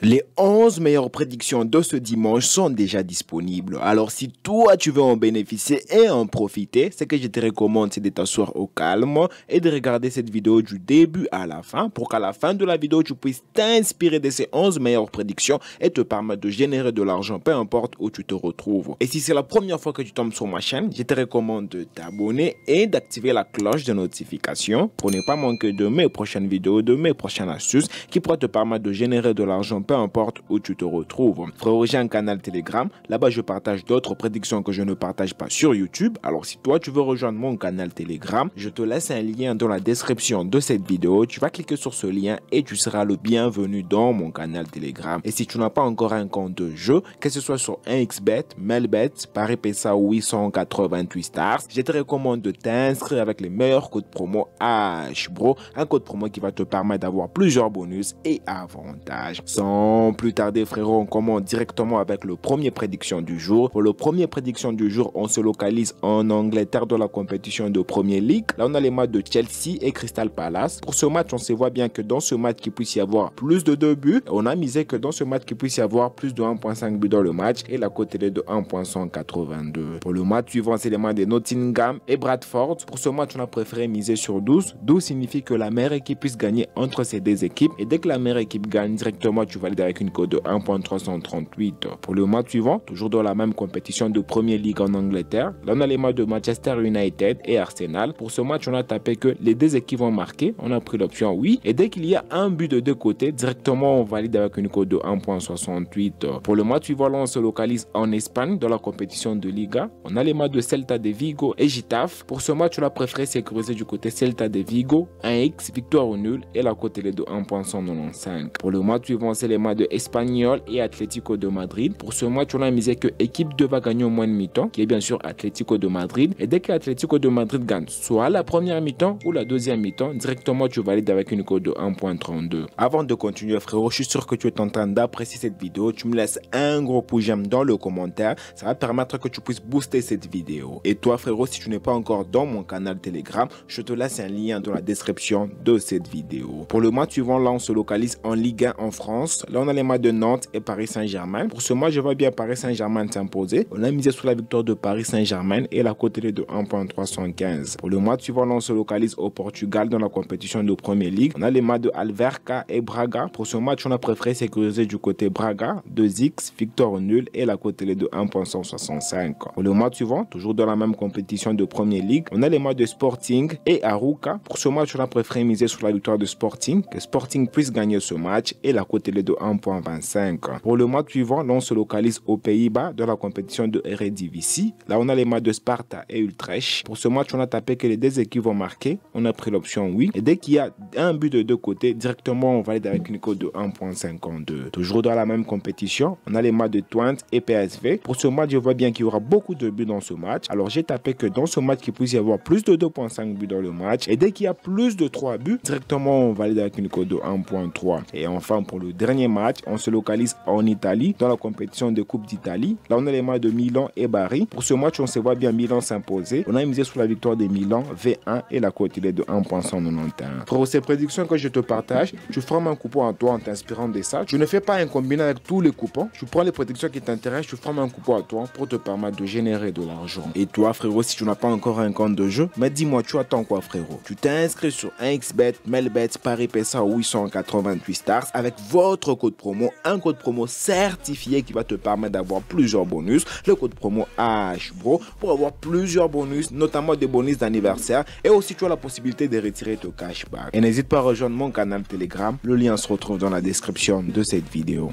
Les 11 meilleures prédictions de ce dimanche sont déjà disponibles. Alors si toi tu veux en bénéficier et en profiter, ce que je te recommande c'est de t'asseoir au calme et de regarder cette vidéo du début à la fin pour qu'à la fin de la vidéo tu puisses t'inspirer de ces 11 meilleures prédictions et te permettre de générer de l'argent peu importe où tu te retrouves. Et si c'est la première fois que tu tombes sur ma chaîne, je te recommande de t'abonner et d'activer la cloche de notification pour ne pas manquer de mes prochaines vidéos, de mes prochaines astuces qui pourraient te permettre de générer de l'argent peu importe où tu te retrouves. Frérot, j'ai un canal Telegram. Là-bas, je partage d'autres prédictions que je ne partage pas sur YouTube. Alors, si toi, tu veux rejoindre mon canal Telegram, je te laisse un lien dans la description de cette vidéo. Tu vas cliquer sur ce lien et tu seras le bienvenu dans mon canal Telegram. Et si tu n'as pas encore un compte de jeu, que ce soit sur 1xBet, Melbet, Paris PSA 888 stars, je te recommande de t'inscrire avec les meilleurs codes promo HBRO, un code promo qui va te permettre d'avoir plusieurs bonus et avantages. Sans plus tarder, frérot, on commence directement avec le premier prédiction du jour. Pour le premier prédiction du jour, on se localise en Angleterre dans la compétition de Premier League. Là, on a les matchs de Chelsea et Crystal Palace. Pour ce match, on se voit bien que dans ce match, qu'il puisse y avoir plus de 2 buts. On a misé que dans ce match, qu'il puisse y avoir plus de 1.5 buts dans le match et la cote est de 1.182. Pour le match suivant, c'est les matchs de Nottingham et Bradford. Pour ce match, on a préféré miser sur 12. 12 signifie que la meilleure équipe puisse gagner entre ces deux équipes. Et dès que la meilleure équipe gagne directement, tu valides avec une cote de 1.338. Pour le match suivant, toujours dans la même compétition de Premier League en Angleterre, là on a les matchs de Manchester United et Arsenal. Pour ce match, on a tapé que les deux équipes vont marquer. On a pris l'option oui. Et dès qu'il y a un but de deux côtés, directement on valide avec une cote de 1.68. Pour le match suivant, là on se localise en Espagne dans la compétition de Liga. On a les matchs de Celta de Vigo et Getafe. Pour ce match, on a préféré sécuriser du côté Celta de Vigo, 1x, victoire ou nul et la cote est de 1.195. Pour le match suivant, c'est les matchs de Espanyol et Atlético de Madrid. Pour ce match, on a misé que équipe 2 va gagner au moins de mi-temps, qui est bien sûr Atlético de Madrid. Et dès que Atlético de Madrid gagne soit la première mi-temps ou la deuxième mi-temps, directement tu valides avec une cote de 1.32. Avant de continuer, frérot, je suis sûr que tu es en train d'apprécier cette vidéo. Tu me laisses un gros pouce j'aime dans le commentaire. Ça va permettre que tu puisses booster cette vidéo. Et toi, frérot, si tu n'es pas encore dans mon canal Telegram, je te laisse un lien dans la description de cette vidéo. Pour le match suivant, là, on se localise en Ligue 1 en France. Là, on a les matchs de Nantes et Paris Saint-Germain. Pour ce match, je vois bien Paris Saint-Germain s'imposer. On a misé sur la victoire de Paris Saint-Germain et la cote est de 1.315. Pour le match suivant, là, on se localise au Portugal dans la compétition de Premier League. On a les matchs de Alverca et Braga. Pour ce match, on a préféré sécuriser du côté Braga, 2x, victoire nul et la cote est de 1.165. Pour le match suivant, toujours dans la même compétition de Premier League, on a les matchs de Sporting et Arouca. Pour ce match, on a préféré miser sur la victoire de Sporting, que Sporting puisse gagner ce match et la cote est de 1.25. Pour le match suivant, là, on se localise aux Pays-Bas dans la compétition de Eredivisie. Là, on a les matchs de Sparta et Utrecht. Pour ce match, on a tapé que les deux équipes vont marquer. On a pris l'option oui. Et dès qu'il y a un but de deux côtés, directement, on valide avec une cote de 1.52. Toujours dans la même compétition, on a les matchs de Twente et PSV. Pour ce match, je vois bien qu'il y aura beaucoup de buts dans ce match. Alors, j'ai tapé que dans ce match, qu'il puisse y avoir plus de 2.5 buts dans le match. Et dès qu'il y a plus de 3 buts, directement, on valide avec une cote de 1.3. Et enfin, pour le dernier match, on se localise en Italie, dans la compétition de Coupe d'Italie. Là, on a les matchs de Milan et Bari. Pour ce match, on se voit bien Milan s'imposer. On a misé sur la victoire de Milan, V1 et la cote est de 1.191. Pour ces prédictions que je te partage, tu formes un coupon à toi en t'inspirant de ça. Tu ne fais pas un combiné avec tous les coupons. Tu prends les prédictions qui t'intéressent, tu formes un coupon à toi pour te permettre de générer de l'argent. Et toi, frérot, si tu n'as pas encore un compte de jeu, mais dis-moi, tu attends quoi, frérot? Tu t'es inscrit sur 1xBet, Melbet, Paris PSA 888 stars avec votre code promo, un code promo certifié qui va te permettre d'avoir plusieurs bonus. Le code promo HBRO pour avoir plusieurs bonus, notamment des bonus d'anniversaire et aussi tu as la possibilité de retirer ton cashback. Et n'hésite pas à rejoindre mon canal Telegram. Le lien se retrouve dans la description de cette vidéo.